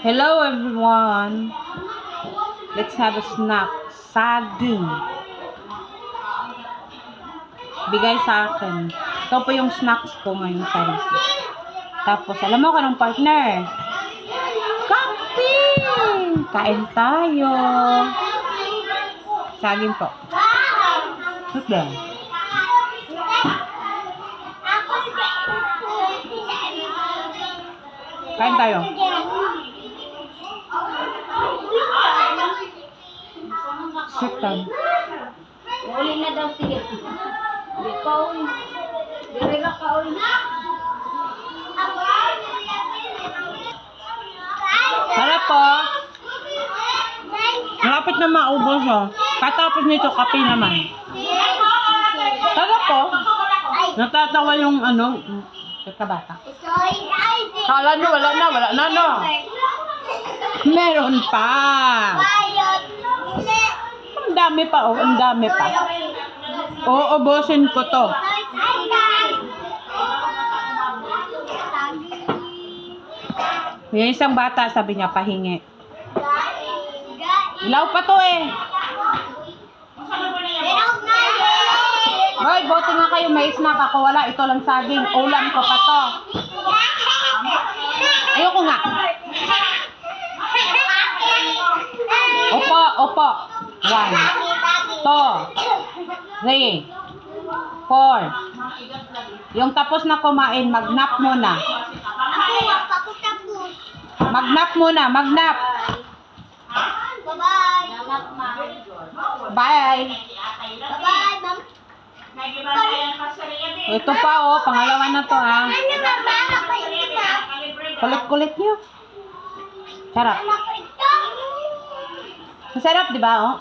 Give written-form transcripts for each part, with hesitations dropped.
Hello everyone. Let's have a snack. Saging. Bigay sa akin. Ito po yung snacks ko ngayon sa receipt. Tapos, alam mo ka ng partner. Kape! Kain tayo. Saging po. Look there. Kain tayo. Sit down. Uli na daw siya. Di pa uli. Dire na ka uli. Sarap po. Malapit na maubos oh. Katapos nito, kape naman. Sarap po. Natatawa yung ano, kabata. Kala nyo, wala na, no? Meron pa. Ang dami pa, oh, ang dami pa. Uubusin ko to. Yung isang bata, sabi niya, pahingi. Ilaw pa to eh. Hoy, boto nga kayo, may snack ako, wala. Ito lang saging, ulam ko pa to. Ayoko nga. Opo. 1, 2, 3, 4. Yung tapos na kumain, mag-nap muna. Mag-nap muna, mag-nap. Bye. Ito pa oh, pangalawa na to ah. Kulit-kulit nyo. Sarap. Masarap, di ba oh?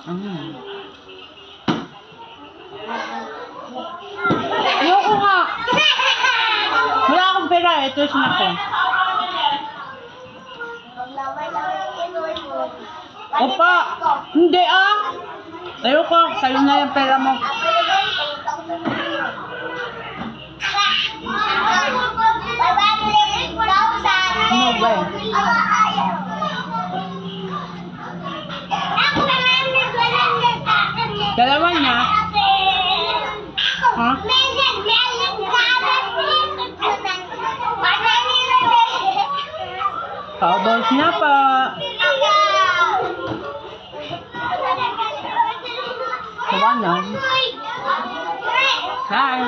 Ayoko nga. Wala akong pera, ito snack ko. Opa, hindi ah. Ayoko, sa'yo na yung pera mo. No way. Dalawa niya. Ha? Paubos na pa. Diba na? Bye.